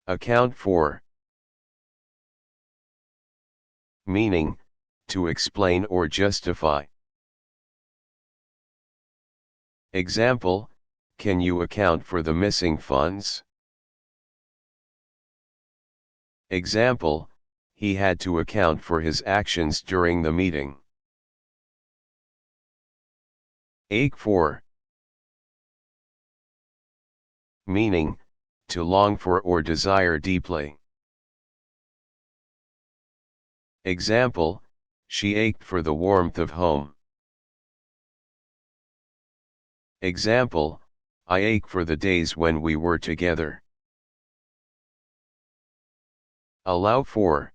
Account for. Meaning, to explain or justify. Example, can you account for the missing funds? Example, he had to account for his actions during the meeting. Ache for. Meaning, to long for or desire deeply. Example, she ached for the warmth of home. Example, I ache for the days when we were together. Allow for.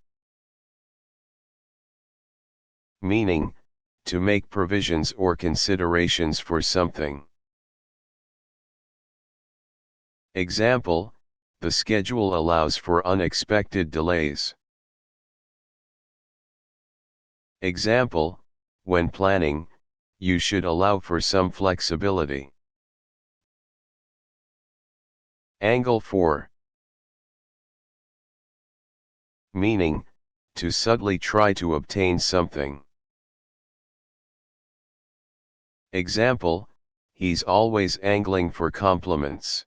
Meaning, to make provisions or considerations for something. Example, the schedule allows for unexpected delays. Example, when planning, you should allow for some flexibility. Angle for. Meaning, to subtly try to obtain something. Example, he's always angling for compliments.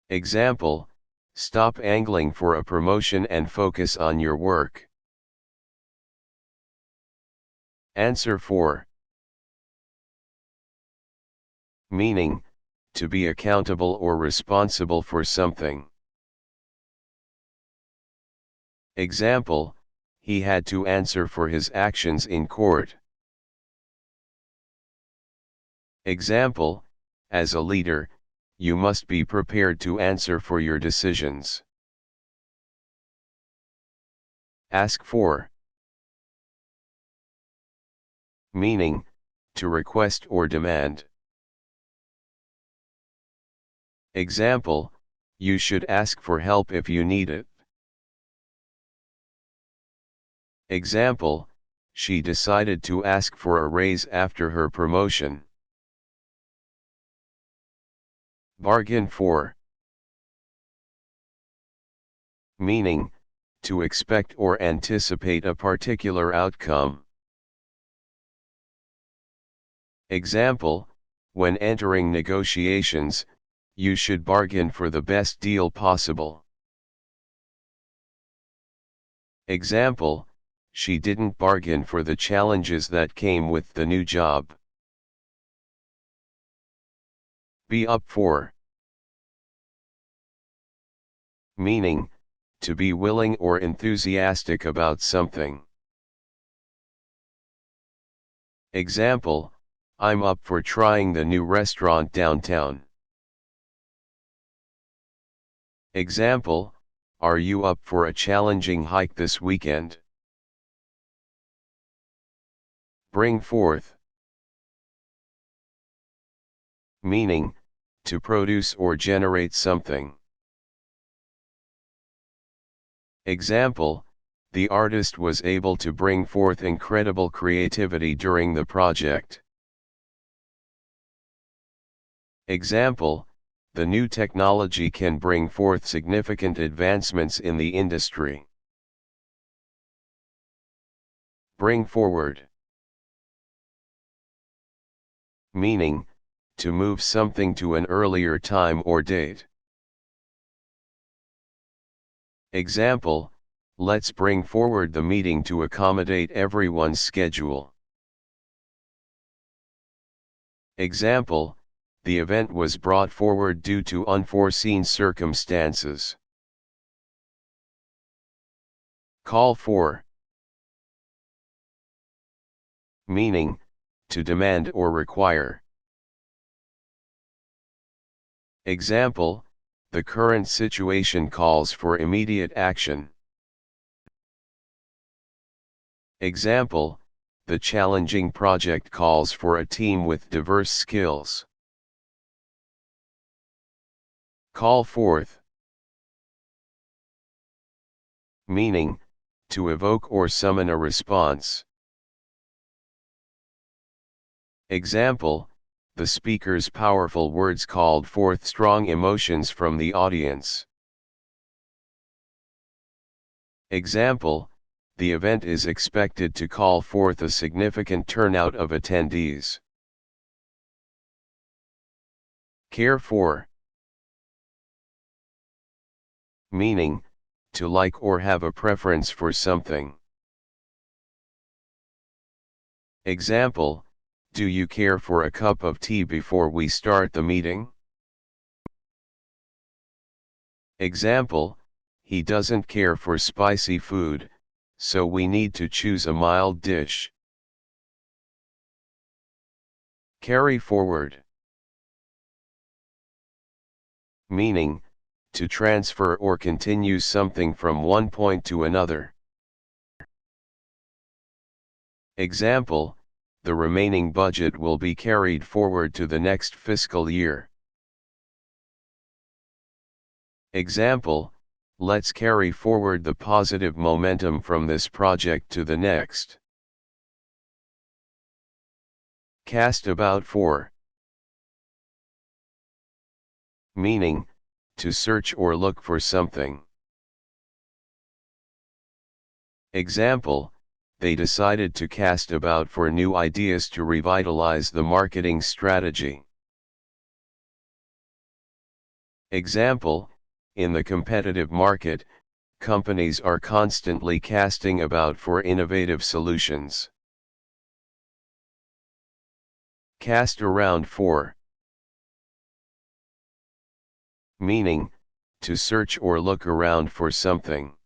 Example, stop angling for a promotion and focus on your work. Answer for. Meaning, to be accountable or responsible for something. Example, he had to answer for his actions in court. Example, as a leader, you must be prepared to answer for your decisions. Ask for. Meaning, to request or demand. Example, you should ask for help if you need it. Example, she decided to ask for a raise after her promotion. Bargain for. Meaning, to expect or anticipate a particular outcome. Example, when entering negotiations, you should bargain for the best deal possible. Example, she didn't bargain for the challenges that came with the new job. Be up for. Meaning, to be willing or enthusiastic about something. Example, I'm up for trying the new restaurant downtown. Example, are you up for a challenging hike this weekend? Bring forth. Meaning, to produce or generate something. Example, the artist was able to bring forth incredible creativity during the project. Example, the new technology can bring forth significant advancements in the industry. Bring forward. Meaning, to move something to an earlier time or date. Example, let's bring forward the meeting to accommodate everyone's schedule. Example, the event was brought forward due to unforeseen circumstances. Call for. Meaning, to demand or require. Example, the current situation calls for immediate action. Example, the challenging project calls for a team with diverse skills. Call forth. Meaning, to evoke or summon a response. Example, the speaker's powerful words called forth strong emotions from the audience. Example, the event is expected to call forth a significant turnout of attendees. Care for. Meaning, to like or have a preference for something. Example, do you care for a cup of tea before we start the meeting? Example, he doesn't care for spicy food, so we need to choose a mild dish. Carry forward. Meaning, to transfer or continue something from one point to another. Example, the remaining budget will be carried forward to the next fiscal year. Example, let's carry forward the positive momentum from this project to the next. Cast about for. Meaning, to search or look for something. Example, they decided to cast about for new ideas to revitalize the marketing strategy. Example, in the competitive market, companies are constantly casting about for innovative solutions. Cast around for. Meaning, to search or look around for something.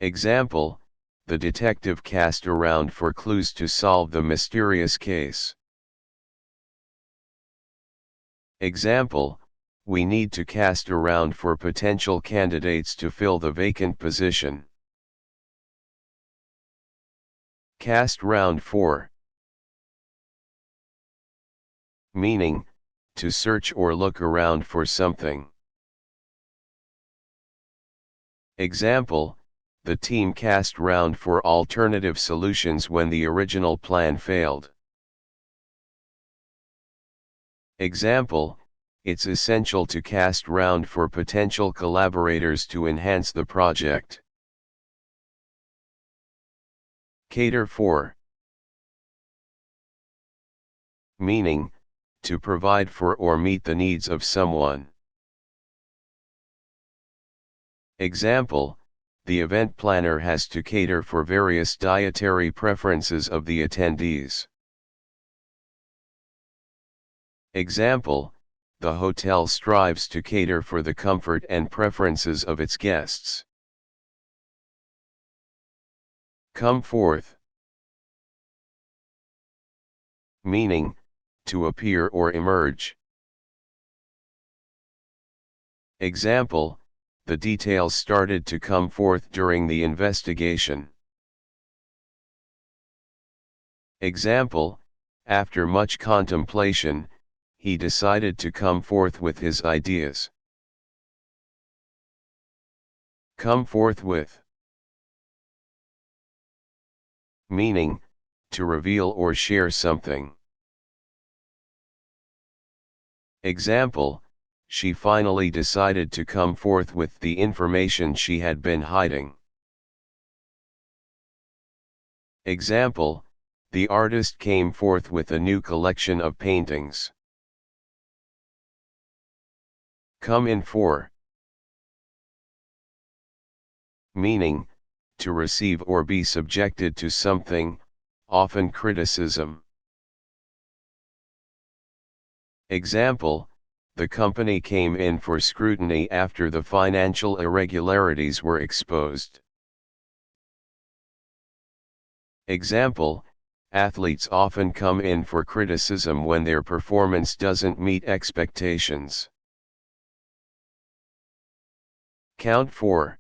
Example, the detective cast around for clues to solve the mysterious case. Example, we need to cast around for potential candidates to fill the vacant position. Cast round for. Meaning, to search or look around for something. Example, the team cast round for alternative solutions when the original plan failed. Example, it's essential to cast round for potential collaborators to enhance the project. Cater for. Meaning, to provide for or meet the needs of someone. Example, the event planner has to cater for various dietary preferences of the attendees. Example, the hotel strives to cater for the comfort and preferences of its guests. Come forth. Meaning, to appear or emerge. Example, the details started to come forth during the investigation. Example, after much contemplation, he decided to come forth with his ideas. Come forth with. Meaning, to reveal or share something. Example, she finally decided to come forth with the information she had been hiding. Example, the artist came forth with a new collection of paintings. Come in for. Meaning, to receive or be subjected to something, often criticism. Example, the company came in for scrutiny after the financial irregularities were exposed. Example, athletes often come in for criticism when their performance doesn't meet expectations. Count for.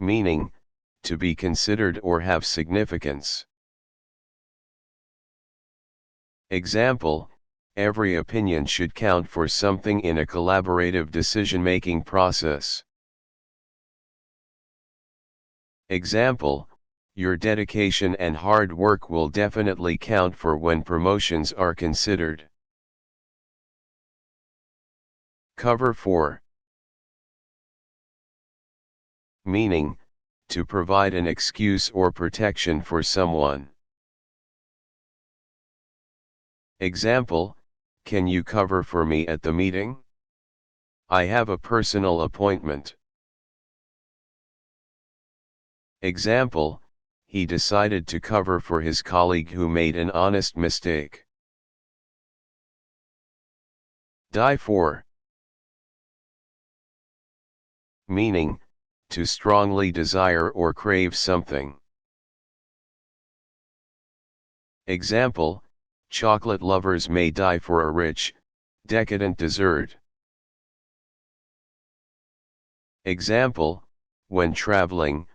Meaning, to be considered or have significance. Example, every opinion should count for something in a collaborative decision-making process. Example, Your dedication and hard work will definitely count for when promotions are considered. Cover for. Meaning, to provide an excuse or protection for someone. Example, can you cover for me at the meeting? I have a personal appointment. Example, he decided to cover for his colleague who made an honest mistake. Die for. Meaning, to strongly desire or crave something. Example, chocolate lovers may die for a rich, decadent dessert. Example, when traveling,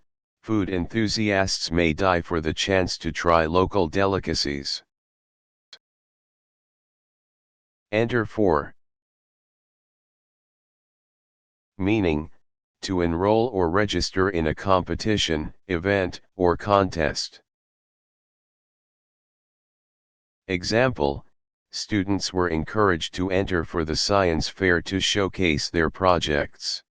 food enthusiasts may die for the chance to try local delicacies. Enter for. Meaning, to enroll or register in a competition, event, or contest. Example, students were encouraged to enter for the science fair to showcase their projects.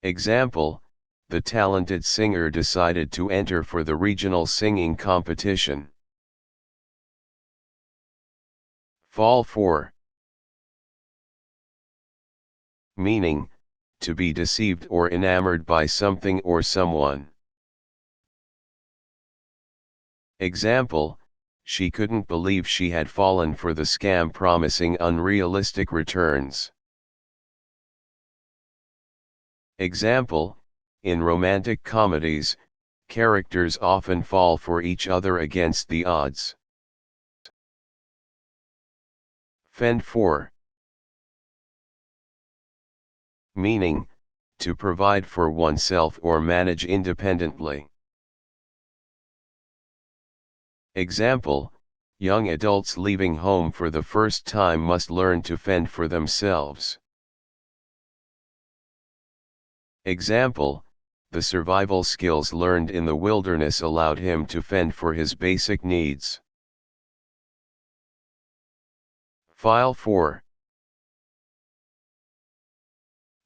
Example, the talented singer decided to enter for the regional singing competition. Fall for. Meaning, to be deceived or enamored by something or someone. Example, she couldn't believe she had fallen for the scam promising unrealistic returns. Example, in romantic comedies, characters often fall for each other against the odds. Fend for. Meaning, to provide for oneself or manage independently. Example, young adults leaving home for the first time must learn to fend for themselves. Example, the survival skills learned in the wilderness allowed him to fend for his basic needs. File for.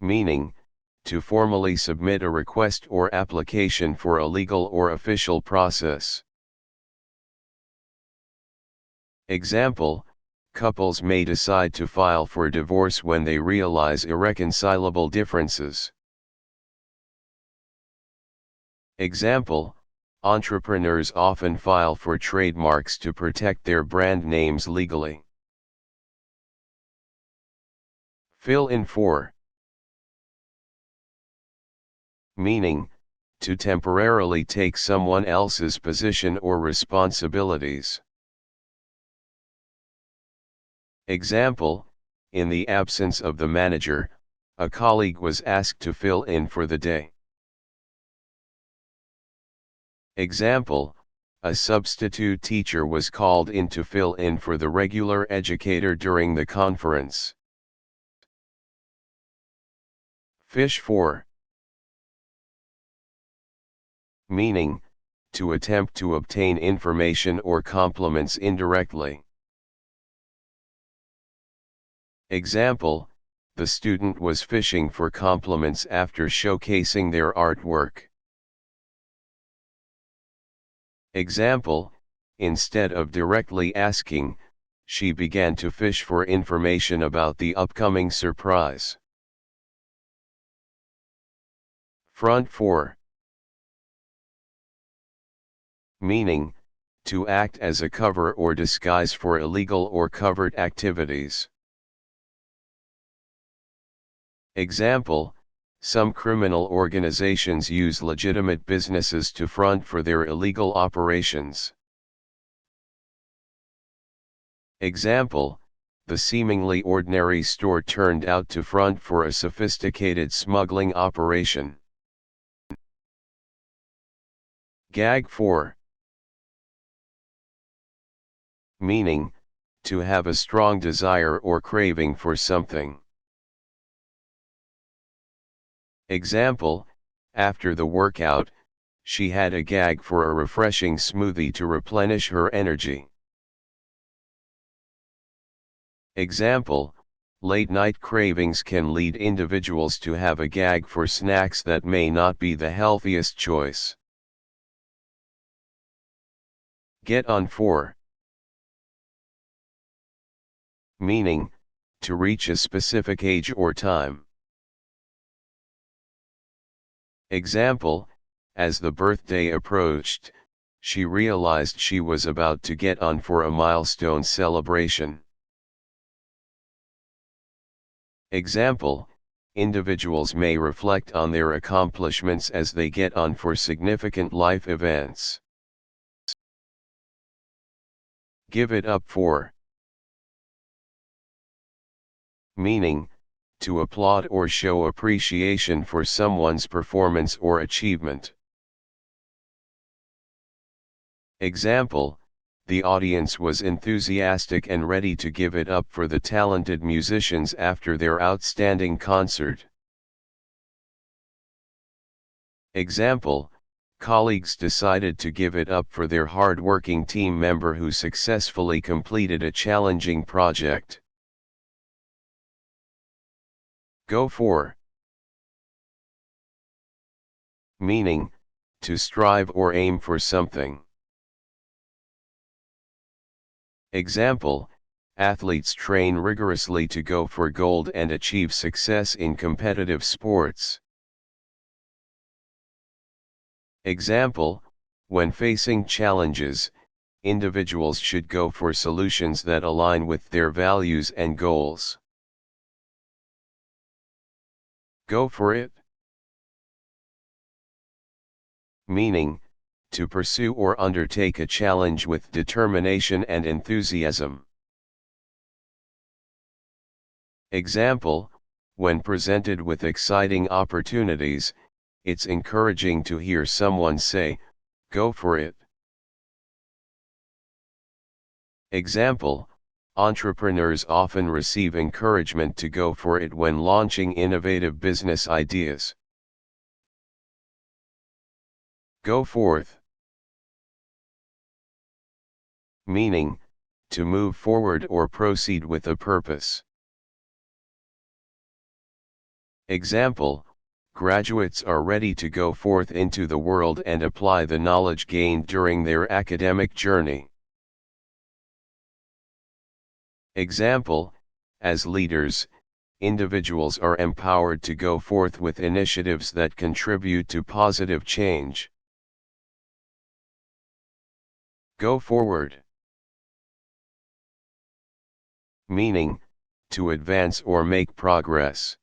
Meaning, to formally submit a request or application for a legal or official process. Example, couples may decide to file for divorce when they realize irreconcilable differences. Example, entrepreneurs often file for trademarks to protect their brand names legally. Fill in for. Meaning, to temporarily take someone else's position or responsibilities. Example, in the absence of the manager, a colleague was asked to fill in for the day. Example, a substitute teacher was called in to fill in for the regular educator during the conference. Fish for. Meaning, to attempt to obtain information or compliments indirectly. Example, the student was fishing for compliments after showcasing their artwork. Example, instead of directly asking, she began to fish for information about the upcoming surprise. Front for. Meaning, to act as a cover or disguise for illegal or covert activities. Example, some criminal organizations use legitimate businesses to front for their illegal operations. Example, the seemingly ordinary store turned out to front for a sophisticated smuggling operation. Gag for. Meaning, to have a strong desire or craving for something. Example, After the workout, she had a gag for a refreshing smoothie to replenish her energy. Example, late-night cravings can lead individuals to have a gag for snacks that may not be the healthiest choice. Get on for. Meaning, to reach a specific age or time. Example, as the birthday approached, she realized she was about to get on for a milestone celebration. Example, individuals may reflect on their accomplishments as they get on for significant life events. Give it up for. Meaning, to applaud or show appreciation for someone's performance or achievement. Example, the audience was enthusiastic and ready to give it up for the talented musicians after their outstanding concert. Example, colleagues decided to give it up for their hard-working team member who successfully completed a challenging project. Go for. Meaning, to strive or aim for something. Example, athletes train rigorously to go for gold and achieve success in competitive sports. Example, when facing challenges, individuals should go for solutions that align with their values and goals. Go for it. Meaning, to pursue or undertake a challenge with determination and enthusiasm. Example, when presented with exciting opportunities, it's encouraging to hear someone say, "Go for it." Example, entrepreneurs often receive encouragement to go for it when launching innovative business ideas. Go forth. Meaning, to move forward or proceed with a purpose. Example, graduates are ready to go forth into the world and apply the knowledge gained during their academic journey. Example, as leaders, individuals are empowered to go forth with initiatives that contribute to positive change. Go forward. Meaning, to advance or make progress.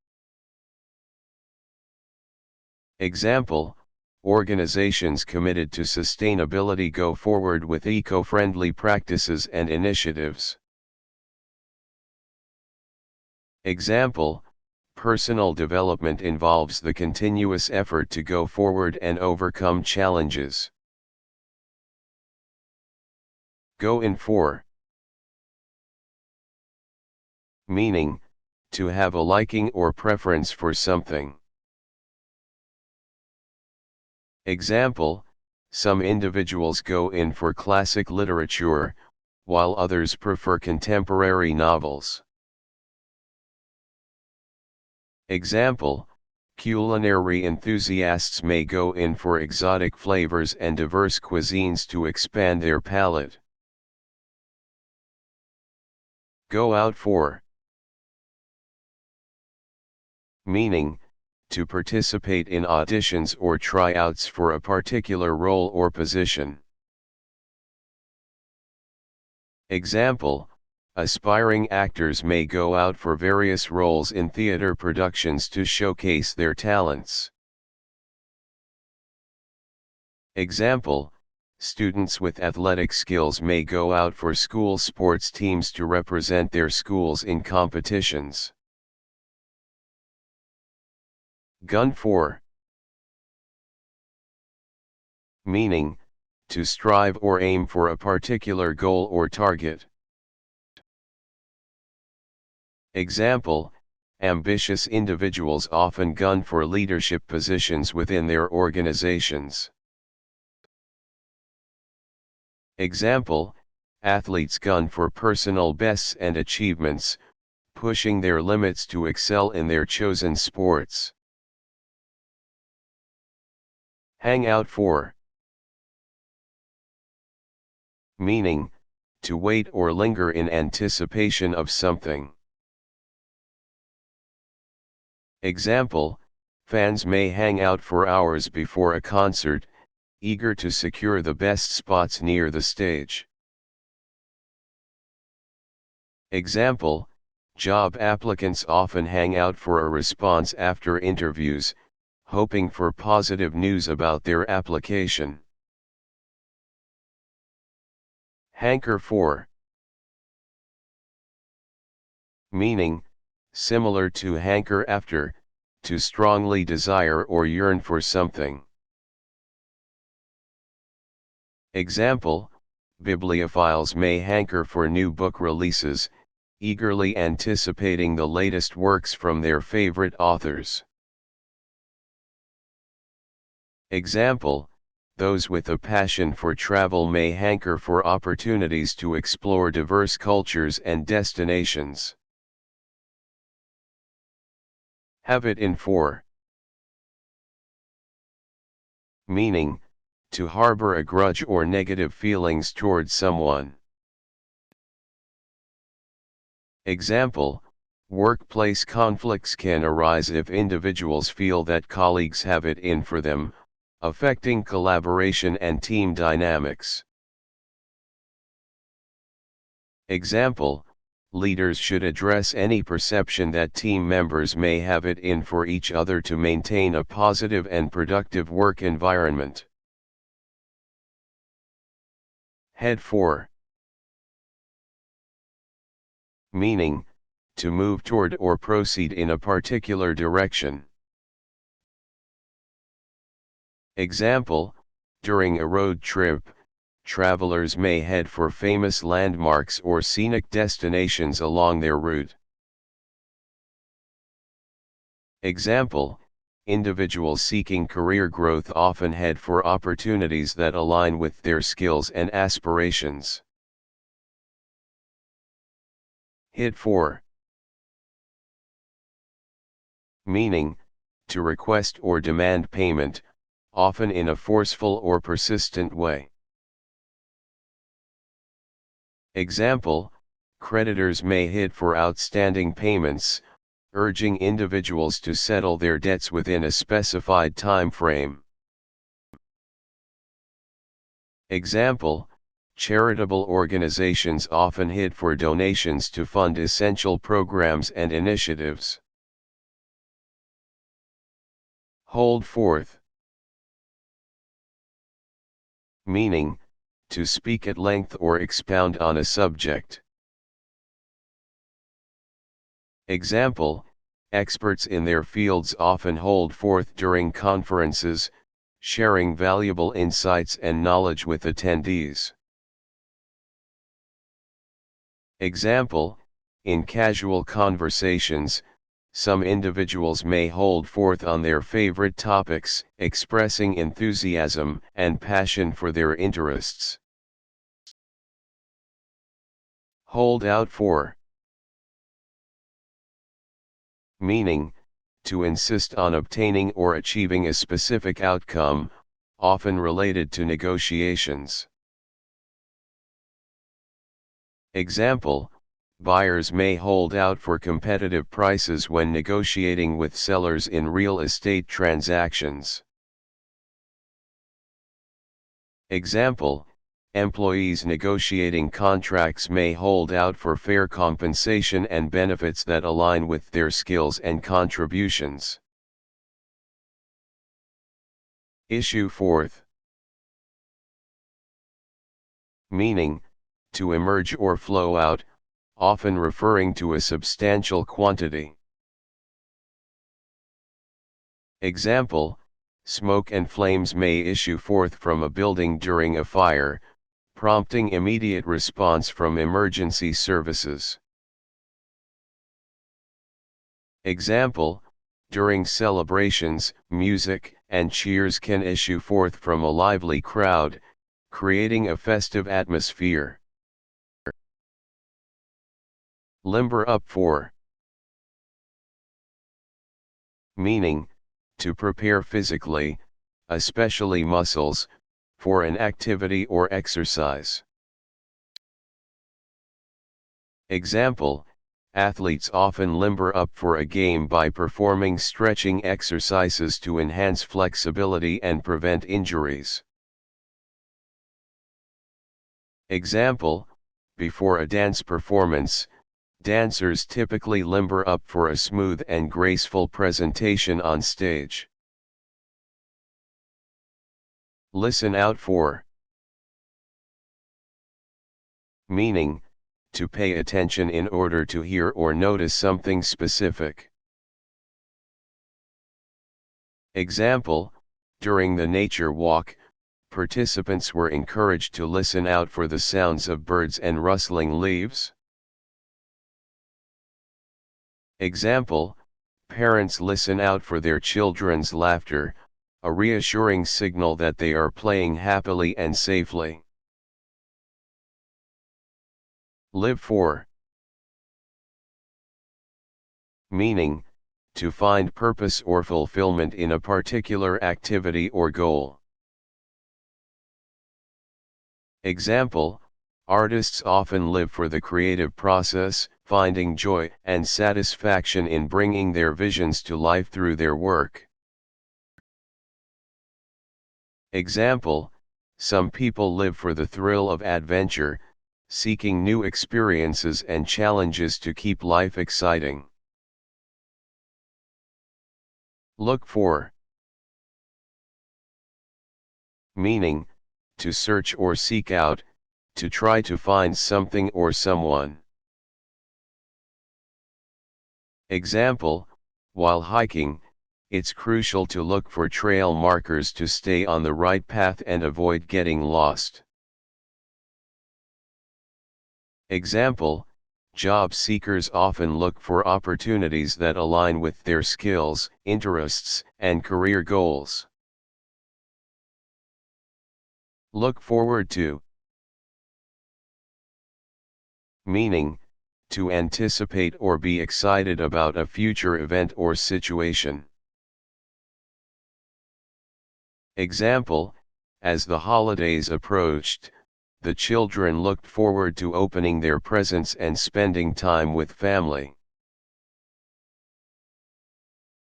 Example, organizations committed to sustainability go forward with eco-friendly practices and initiatives. Example, personal development involves the continuous effort to go forward and overcome challenges. Go in for. Meaning, to have a liking or preference for something. Example, some individuals go in for classic literature, while others prefer contemporary novels. Example, culinary enthusiasts may go in for exotic flavors and diverse cuisines to expand their palate. Go out for. Meaning, to participate in auditions or tryouts for a particular role or position. Example, aspiring actors may go out for various roles in theater productions to showcase their talents. Example, students with athletic skills may go out for school sports teams to represent their schools in competitions. Gun for. Meaning, to strive or aim for a particular goal or target. Example, ambitious individuals often gun for leadership positions within their organizations. Example, athletes gun for personal bests and achievements, pushing their limits to excel in their chosen sports. Hang out for. Meaning, to wait or linger in anticipation of something. Example, fans may hang out for hours before a concert, eager to secure the best spots near the stage. Example, job applicants often hang out for a response after interviews, hoping for positive news about their application. Hanker for. Meaning, similar to hanker after, to strongly desire or yearn for something. Example, bibliophiles may hanker for new book releases, eagerly anticipating the latest works from their favorite authors. Example, those with a passion for travel may hanker for opportunities to explore diverse cultures and destinations. Have it in for. Meaning, to harbor a grudge or negative feelings towards someone. Example, workplace conflicts can arise if individuals feel that colleagues have it in for them, affecting collaboration and team dynamics. Example, leaders should address any perception that team members may have it in for each other to maintain a positive and productive work environment. Head for. Meaning, to move toward or proceed in a particular direction. Example, during a road trip, travelers may head for famous landmarks or scenic destinations along their route. Example, individuals seeking career growth often head for opportunities that align with their skills and aspirations. Hit for. Meaning, to request or demand payment, often in a forceful or persistent way. Example, creditors may hit for outstanding payments, urging individuals to settle their debts within a specified time frame. Example, charitable organizations often hit for donations to fund essential programs and initiatives. Hold forth. Meaning, to speak at length or expound on a subject. Example, experts in their fields often hold forth during conferences, sharing valuable insights and knowledge with attendees. Example, in casual conversations, some individuals may hold forth on their favorite topics, expressing enthusiasm and passion for their interests. Hold out for. Meaning, to insist on obtaining or achieving a specific outcome, often related to negotiations. Example, buyers may hold out for competitive prices when negotiating with sellers in real estate transactions. Example, employees negotiating contracts may hold out for fair compensation and benefits that align with their skills and contributions. Issue forth. Meaning, to emerge or flow out, often referring to a substantial quantity. Example, smoke and flames may issue forth from a building during a fire, prompting immediate response from emergency services. Example, during celebrations, music and cheers can issue forth from a lively crowd, creating a festive atmosphere. Limber up for. Meaning, to prepare physically, especially muscles, for an activity or exercise. Example, athletes often limber up for a game by performing stretching exercises to enhance flexibility and prevent injuries. Example, before a dance performance, dancers typically limber up for a smooth and graceful presentation on stage. Listen out for. Meaning, to pay attention in order to hear or notice something specific. Example, during the nature walk, participants were encouraged to listen out for the sounds of birds and rustling leaves. Example, parents listen out for their children's laughter, a reassuring signal that they are playing happily and safely. Live for. Meaning, to find purpose or fulfillment in a particular activity or goal. Example, artists often live for the creative process, finding joy and satisfaction in bringing their visions to life through their work. Example, some people live for the thrill of adventure, seeking new experiences and challenges to keep life exciting. Look for. Meaning, to search or seek out, to try to find something or someone. Example, while hiking, it's crucial to look for trail markers to stay on the right path and avoid getting lost. Example, job seekers often look for opportunities that align with their skills, interests, and career goals. Look forward to. Meaning, to anticipate or be excited about a future event or situation. Example, as the holidays approached, the children looked forward to opening their presents and spending time with family.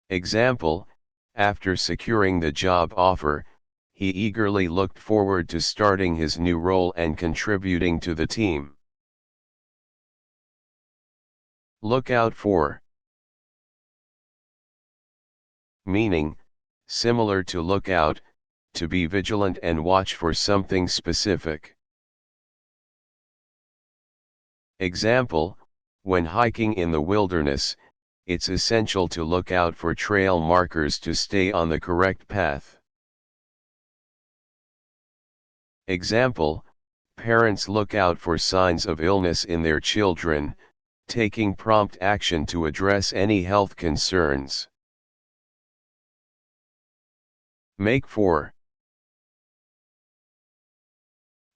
Example, after securing the job offer, he eagerly looked forward to starting his new role and contributing to the team. Look out for. Meaning, similar to look out, to be vigilant and watch for something specific. Example, when hiking in the wilderness, it's essential to look out for trail markers to stay on the correct path. Example, parents look out for signs of illness in their children, taking prompt action to address any health concerns. Make for.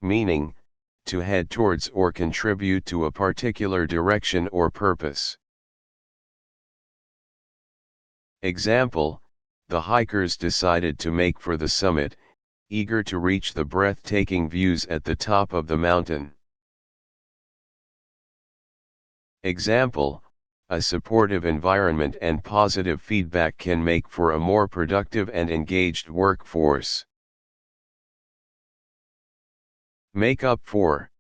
Meaning, to head towards or contribute to a particular direction or purpose. Example, the hikers decided to make for the summit, eager to reach the breathtaking views at the top of the mountain. Example, a supportive environment and positive feedback can make for a more productive and engaged workforce. Make up for.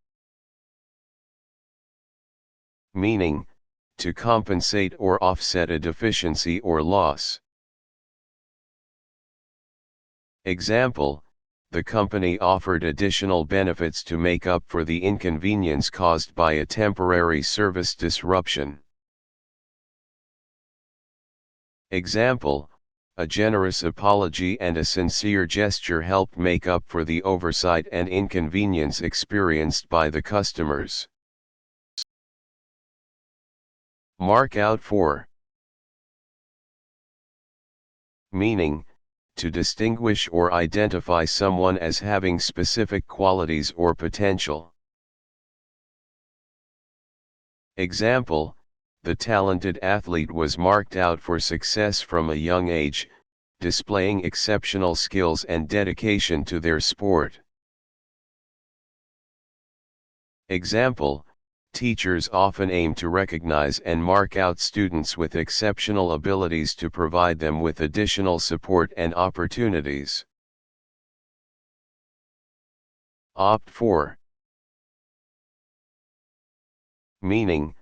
Meaning, to compensate or offset a deficiency or loss. Example, the company offered additional benefits to make up for the inconvenience caused by a temporary service disruption. Example, a generous apology and a sincere gesture helped make up for the oversight and inconvenience experienced by the customers. Mark out for. Meaning, to distinguish or identify someone as having specific qualities or potential. Example, the talented athlete was marked out for success from a young age, displaying exceptional skills and dedication to their sport. Example, teachers often aim to recognize and mark out students with exceptional abilities to provide them with additional support and opportunities. Opt for. Meaning,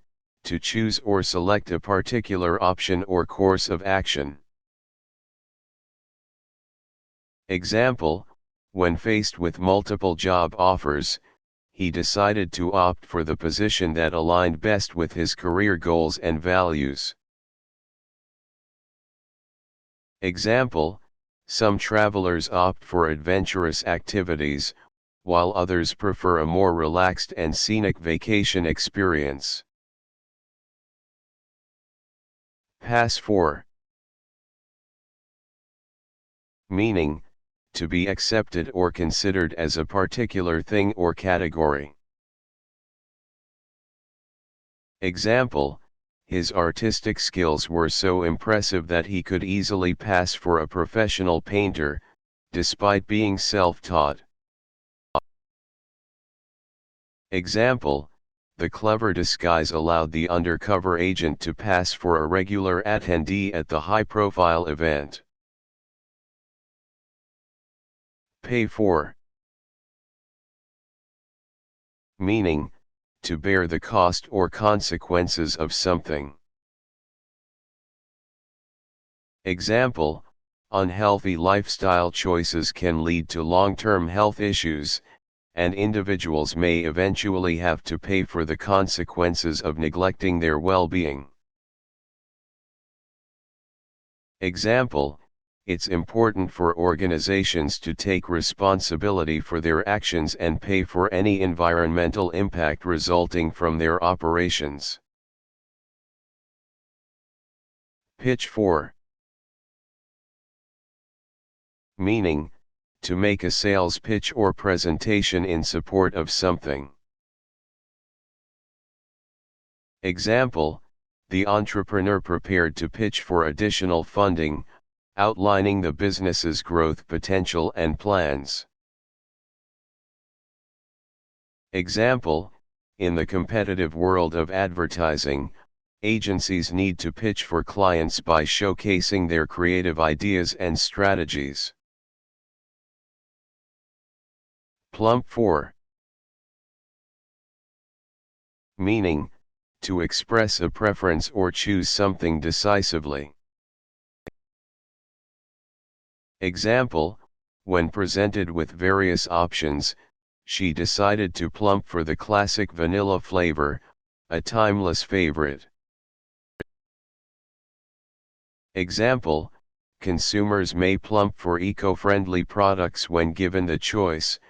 to choose or select a particular option or course of action. Example, when faced with multiple job offers, he decided to opt for the position that aligned best with his career goals and values. Example, some travelers opt for adventurous activities, while others prefer a more relaxed and scenic vacation experience. Pass for. Meaning, to be accepted or considered as a particular thing or category. Example, his artistic skills were so impressive that he could easily pass for a professional painter, despite being self-taught. Example, the clever disguise allowed the undercover agent to pass for a regular attendee at the high-profile event. Pay for. Meaning, to bear the cost or consequences of something. Example, unhealthy lifestyle choices can lead to long-term health issues, and individuals may eventually have to pay for the consequences of neglecting their well-being. Example, it's important for organizations to take responsibility for their actions and pay for any environmental impact resulting from their operations. Pitch for. Meaning, to make a sales pitch or presentation in support of something. Example, the entrepreneur prepared to pitch for additional funding, outlining the business's growth potential and plans. Example, in the competitive world of advertising, agencies need to pitch for clients by showcasing their creative ideas and strategies. Plump for. Meaning, to express a preference or choose something decisively. Example, when presented with various options, she decided to plump for the classic vanilla flavor, a timeless favorite. Example, consumers may plump for eco-friendly products when given the choice,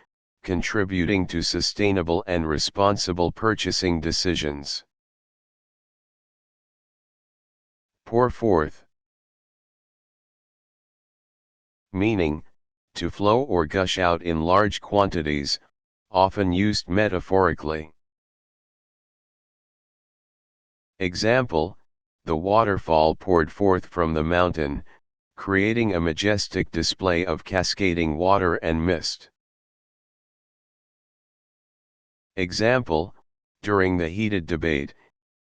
contributing to sustainable and responsible purchasing decisions. Pour forth. Meaning, to flow or gush out in large quantities, often used metaphorically. Example, the waterfall poured forth from the mountain, creating a majestic display of cascading water and mist. Example, during the heated debate,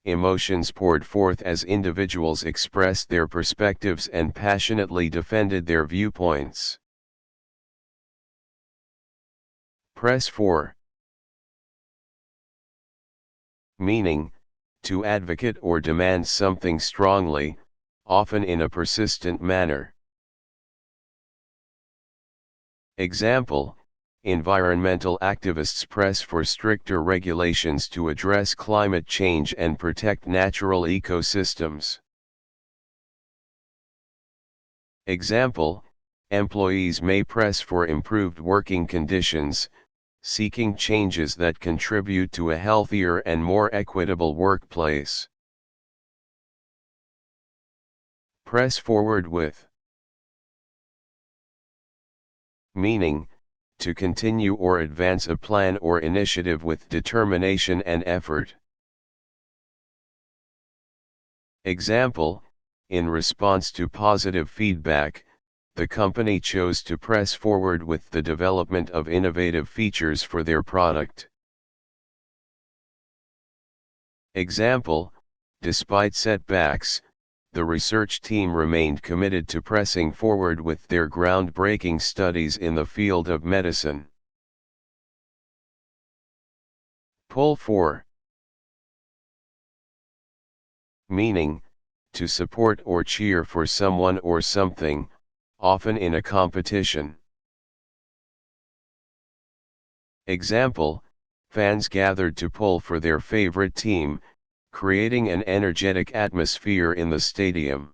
emotions poured forth as individuals expressed their perspectives and passionately defended their viewpoints. Press for. Meaning, to advocate or demand something strongly, often in a persistent manner. Example, environmental activists press for stricter regulations to address climate change and protect natural ecosystems. Example, employees may press for improved working conditions, seeking changes that contribute to a healthier and more equitable workplace. Press forward with. meaning, to continue or advance a plan or initiative with determination and effort. Example, in response to positive feedback, the company chose to press forward with the development of innovative features for their product. Example, despite setbacks, the research team remained committed to pressing forward with their groundbreaking studies in the field of medicine. Pull for, meaning, to support or cheer for someone or something, often in a competition. Example, fans gathered to pull for their favorite team, creating an energetic atmosphere in the stadium.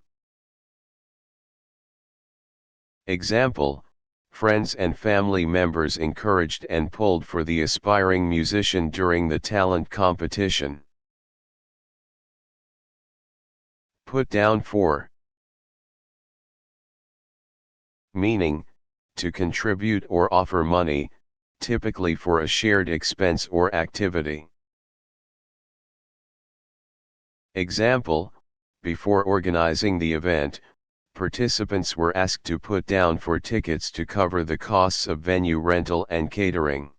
Example, friends and family members encouraged and pulled for the aspiring musician during the talent competition. Put down for, meaning, to contribute or offer money, typically for a shared expense or activity. Example, before organizing the event, participants were asked to put down for tickets to cover the costs of venue rental and catering.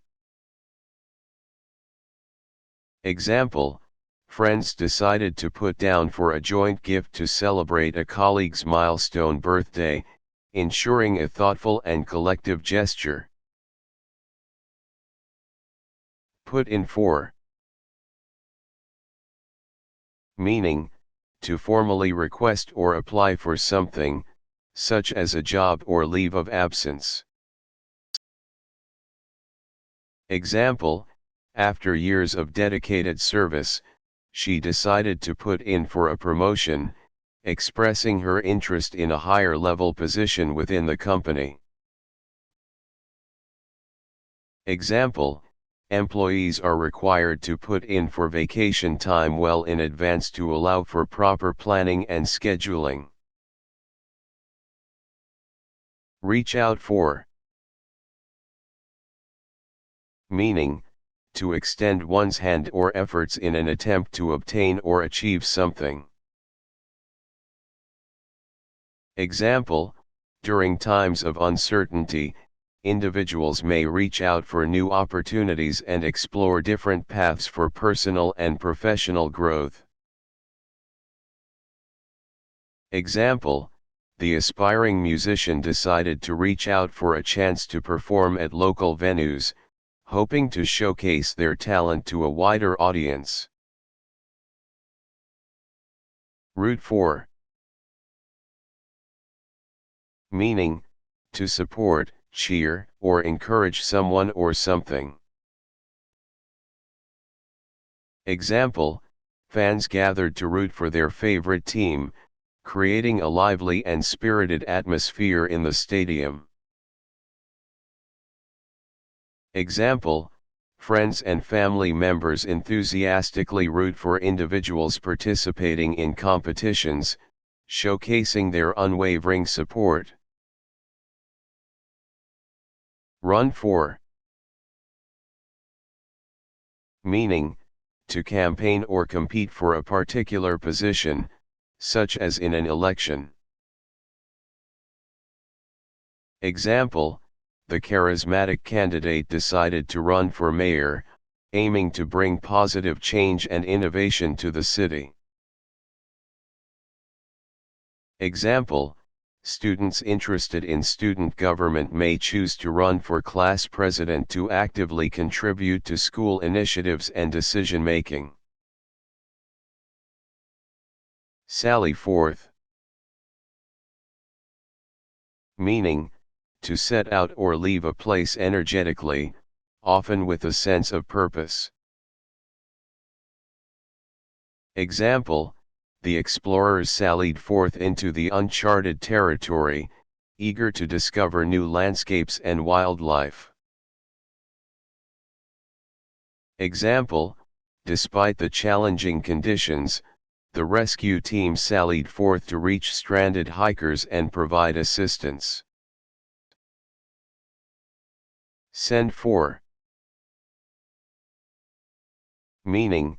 Example, friends decided to put down for a joint gift to celebrate a colleague's milestone birthday, ensuring a thoughtful and collective gesture. Put in for, meaning, to formally request or apply for something, such as a job or leave of absence. Example, after years of dedicated service, she decided to put in for a promotion, expressing her interest in a higher level position within the company. Example, employees are required to put in for vacation time well in advance to allow for proper planning and scheduling. Reach out for, meaning, to extend one's hand or efforts in an attempt to obtain or achieve something. Example, during times of uncertainty, individuals may reach out for new opportunities and explore different paths for personal and professional growth. Example, the aspiring musician decided to reach out for a chance to perform at local venues, hoping to showcase their talent to a wider audience. Root for, meaning, to support, cheer, or encourage someone or something. Example, fans gathered to root for their favorite team, creating a lively and spirited atmosphere in the stadium. Example, friends and family members enthusiastically root for individuals participating in competitions, showcasing their unwavering support. Run for, meaning, to campaign or compete for a particular position, such as in an election. Example, the charismatic candidate decided to run for mayor, aiming to bring positive change and innovation to the city. Example, students interested in student government may choose to run for class president to actively contribute to school initiatives and decision-making. Sally forth, meaning, to set out or leave a place energetically, often with a sense of purpose. Example, the explorers sallied forth into the uncharted territory, eager to discover new landscapes and wildlife. Example, despite the challenging conditions, the rescue team sallied forth to reach stranded hikers and provide assistance. Send for. Meaning,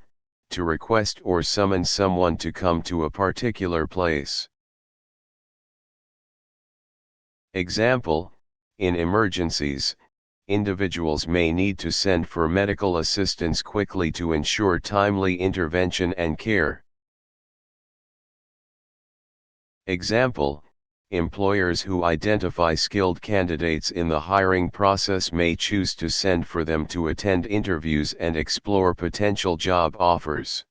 to request or summon someone to come to a particular place. Example, in emergencies, individuals may need to send for medical assistance quickly to ensure timely intervention and care. Example, employers who identify skilled candidates in the hiring process may choose to send for them to attend interviews and explore potential job offers.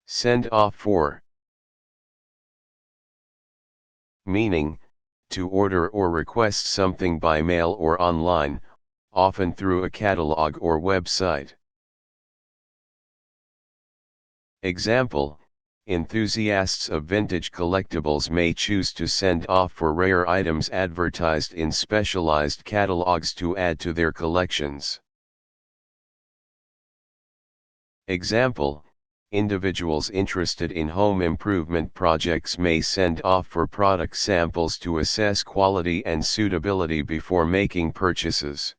Send off for. Meaning, to order or request something by mail or online, often through a catalog or website. Example, enthusiasts of vintage collectibles may choose to send off for rare items advertised in specialized catalogs to add to their collections. Example, individuals interested in home improvement projects may send off for product samples to assess quality and suitability before making purchases.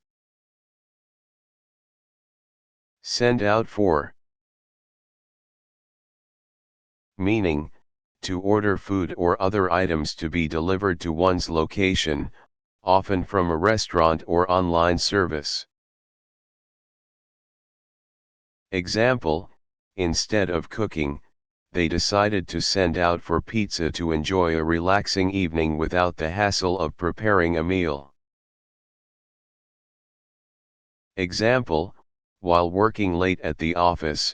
Send out for. Meaning, to order food or other items to be delivered to one's location, often from a restaurant or online service. Example, instead of cooking, they decided to send out for pizza to enjoy a relaxing evening without the hassle of preparing a meal. Example, while working late at the office,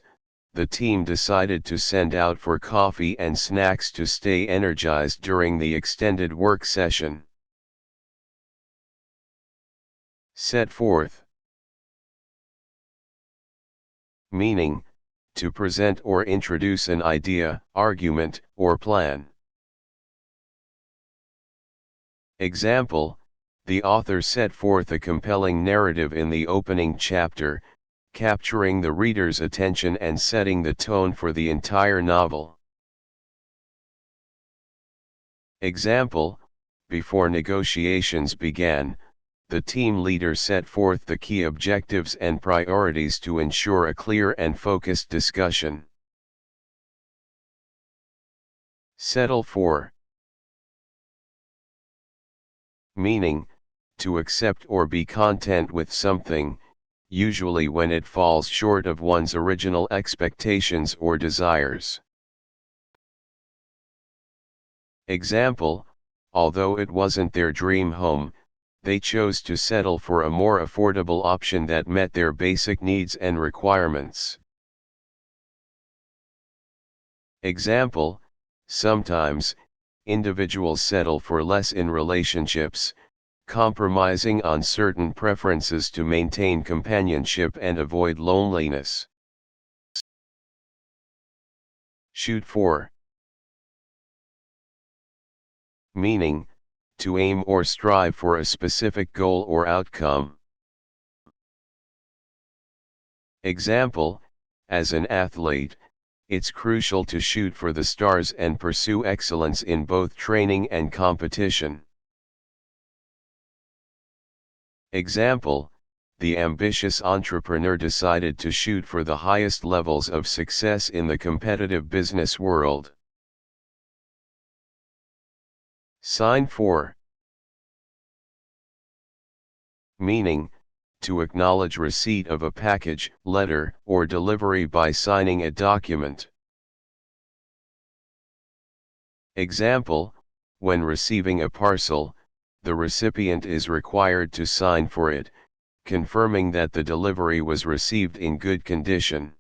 the team decided to send out for coffee and snacks to stay energized during the extended work session. Set forth. Meaning, to present or introduce an idea, argument, or plan. Example, the author set forth a compelling narrative in the opening chapter, capturing the reader's attention and setting the tone for the entire novel. Example, before negotiations began, the team leader set forth the key objectives and priorities to ensure a clear and focused discussion. Settle for. Meaning, to accept or be content with something, usually when it falls short of one's original expectations or desires. Example, although it wasn't their dream home, they chose to settle for a more affordable option that met their basic needs and requirements. Example, sometimes, individuals settle for less in relationships, compromising on certain preferences to maintain companionship and avoid loneliness. Shoot for. Meaning, to aim or strive for a specific goal or outcome. Example, as an athlete, it's crucial to shoot for the stars and pursue excellence in both training and competition. Example, the ambitious entrepreneur decided to shoot for the highest levels of success in the competitive business world. Sign for. Meaning, to acknowledge receipt of a package, letter, or delivery by signing a document. Example, when receiving a parcel, the recipient is required to sign for it, confirming that the delivery was received in good condition.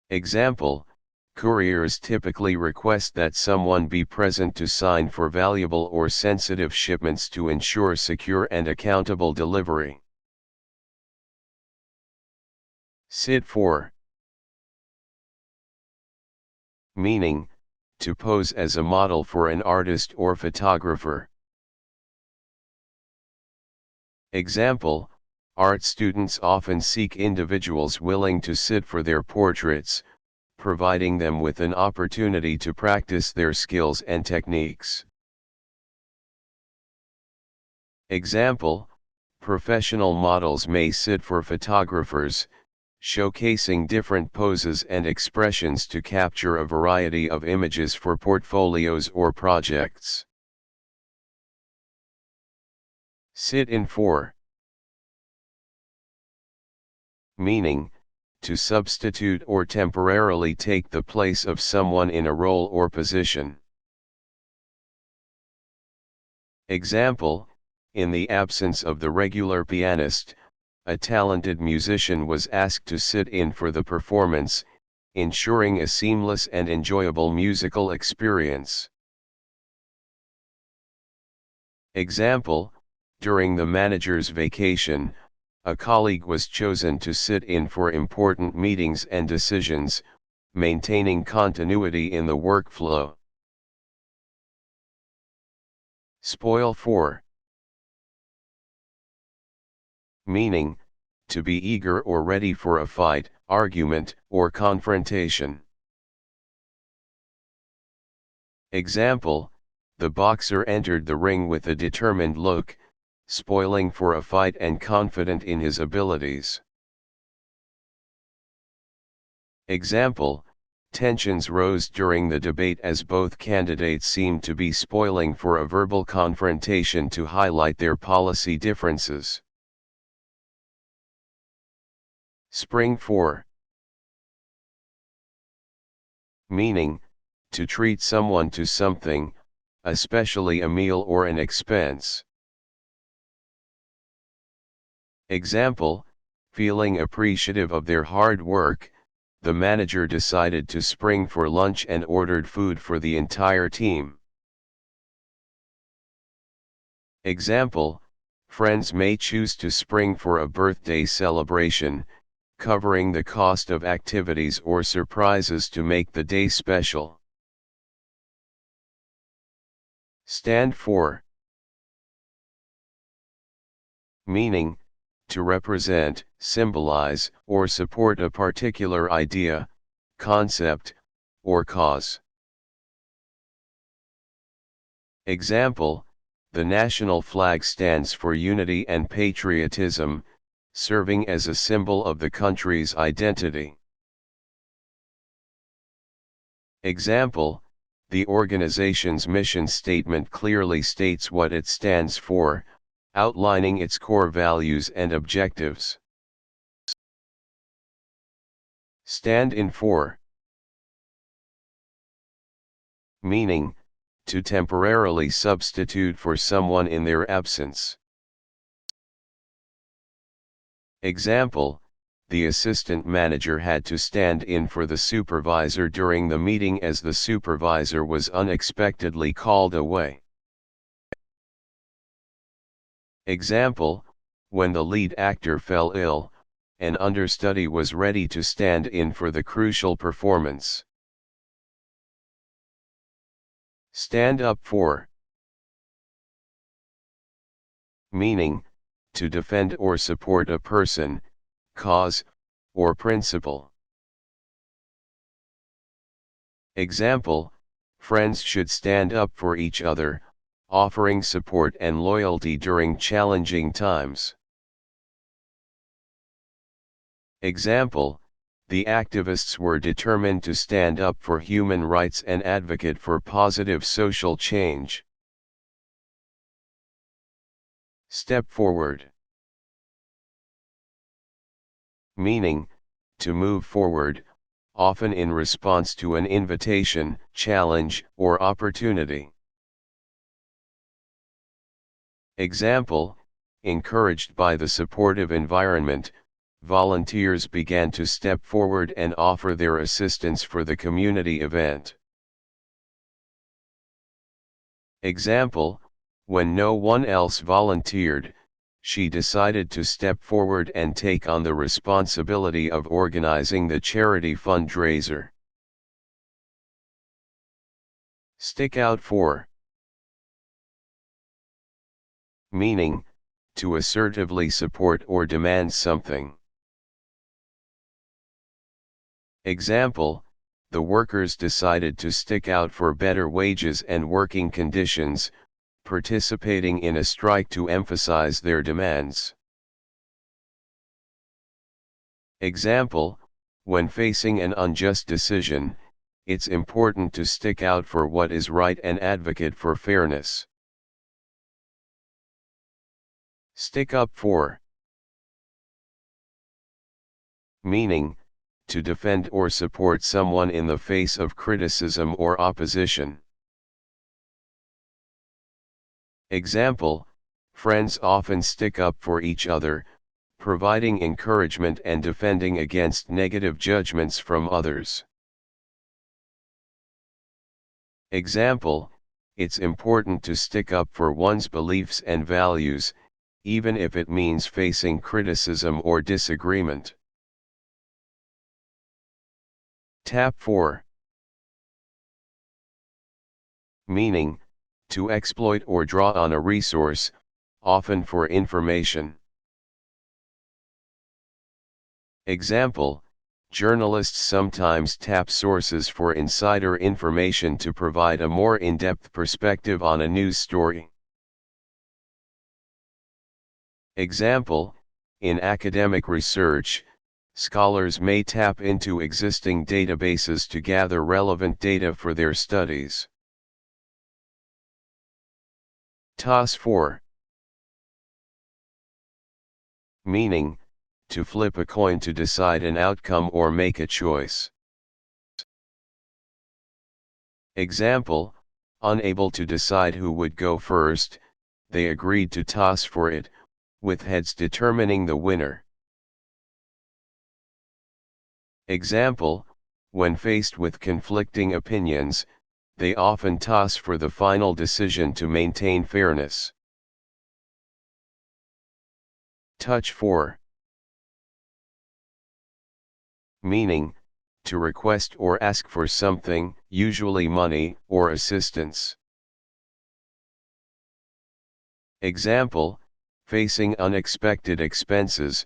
Example, couriers typically request that someone be present to sign for valuable or sensitive shipments to ensure secure and accountable delivery. Sit for. Meaning, to pose as a model for an artist or photographer. Example, art students often seek individuals willing to sit for their portraits, providing them with an opportunity to practice their skills and techniques. Example, professional models may sit for photographers, showcasing different poses and expressions to capture a variety of images for portfolios or projects. Sit in for. Meaning, to substitute or temporarily take the place of someone in a role or position. Example, in the absence of the regular pianist, a talented musician was asked to sit in for the performance, ensuring a seamless and enjoyable musical experience. Example, during the manager's vacation, a colleague was chosen to sit in for important meetings and decisions, maintaining continuity in the workflow. Spoil for. Meaning, to be eager or ready for a fight, argument, or confrontation. Example, the boxer entered the ring with a determined look, spoiling for a fight and confident in his abilities. Example, tensions rose during the debate as both candidates seemed to be spoiling for a verbal confrontation to highlight their policy differences. Spring for. Meaning, to treat someone to something, especially a meal or an expense. Example, feeling appreciative of their hard work, the manager decided to spring for lunch and ordered food for the entire team. Example, friends may choose to spring for a birthday celebration, covering the cost of activities or surprises to make the day special. Stand for. Meaning, to represent, symbolize, or support a particular idea, concept, or cause. Example, the national flag stands for unity and patriotism, serving as a symbol of the country's identity. Example, the organization's mission statement clearly states what it stands for, outlining its core values and objectives. Stand in for. Meaning, to temporarily substitute for someone in their absence. Example, the assistant manager had to stand in for the supervisor during the meeting as the supervisor was unexpectedly called away. Example, when the lead actor fell ill, an understudy was ready to stand in for the crucial performance. Stand up for. Meaning, to defend or support a person, cause, or principle. Example, friends should stand up for each other, offering support and loyalty during challenging times. Example, the activists were determined to stand up for human rights and advocate for positive social change. Step forward. Meaning, to move forward, often in response to an invitation, challenge, or opportunity. Example, encouraged by the supportive environment, volunteers began to step forward and offer their assistance for the community event. Example, when no one else volunteered, she decided to step forward and take on the responsibility of organizing the charity fundraiser. Stick out for. Meaning, to assertively support or demand something. Example, the workers decided to stick out for better wages and working conditions, participating in a strike to emphasize their demands. Example, when facing an unjust decision, it's important to stick out for what is right and advocate for fairness. Stick up for. Meaning, to defend or support someone in the face of criticism or opposition. Example, friends often stick up for each other, providing encouragement and defending against negative judgments from others. Example, it's important to stick up for one's beliefs and values, even if it means facing criticism or disagreement. Tap for. Meaning, to exploit or draw on a resource, often for information. Example, journalists sometimes tap sources for insider information to provide a more in-depth perspective on a news story. Example, in academic research, scholars may tap into existing databases to gather relevant data for their studies. Toss for. Meaning, to flip a coin to decide an outcome or make a choice. Example, unable to decide who would go first, they agreed to toss for it, with heads determining the winner. Example, when faced with conflicting opinions, they often toss for the final decision to maintain fairness. Touch for. Meaning, to request or ask for something, usually money or assistance. Example, facing unexpected expenses,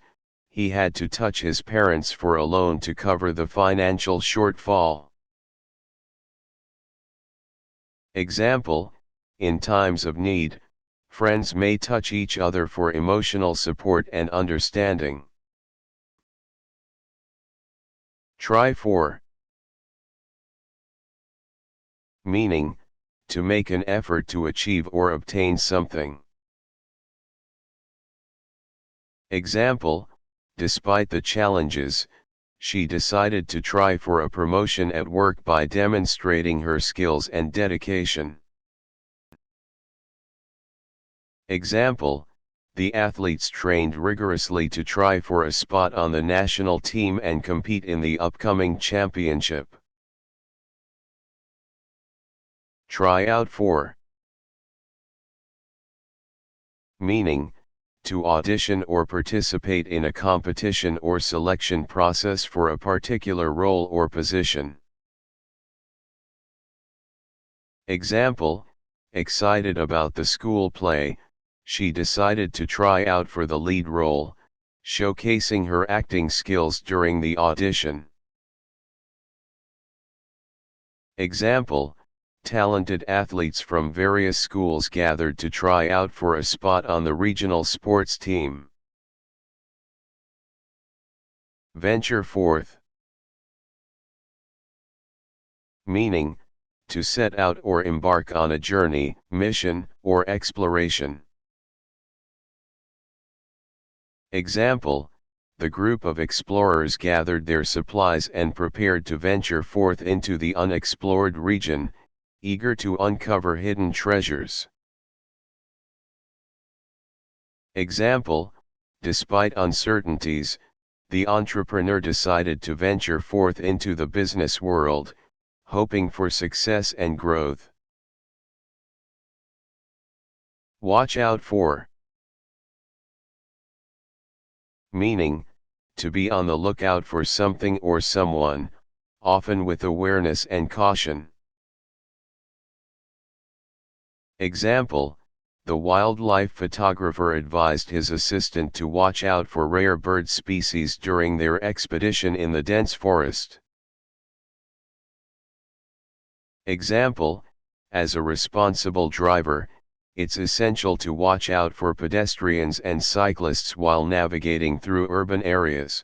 he had to touch his parents for a loan to cover the financial shortfall. Example, in times of need, friends may touch each other for emotional support and understanding. Try for. Meaning, to make an effort to achieve or obtain something. Example, despite the challenges, she decided to try for a promotion at work by demonstrating her skills and dedication. Example, the athletes trained rigorously to try for a spot on the national team and compete in the upcoming championship. Try out for. Meaning, to audition or participate in a competition or selection process for a particular role or position. Example, excited about the school play, she decided to try out for the lead role, showcasing her acting skills during the audition. Example, talented athletes from various schools gathered to try out for a spot on the regional sports team. Venture forth. Meaning, to set out or embark on a journey, mission, or exploration. Example, the group of explorers gathered their supplies and prepared to venture forth into the unexplored region, eager to uncover hidden treasures. Example, despite uncertainties, the entrepreneur decided to venture forth into the business world, hoping for success and growth. Watch out for. Meaning, to be on the lookout for something or someone, often with awareness and caution. Example, the wildlife photographer advised his assistant to watch out for rare bird species during their expedition in the dense forest. Example, as a responsible driver, it's essential to watch out for pedestrians and cyclists while navigating through urban areas.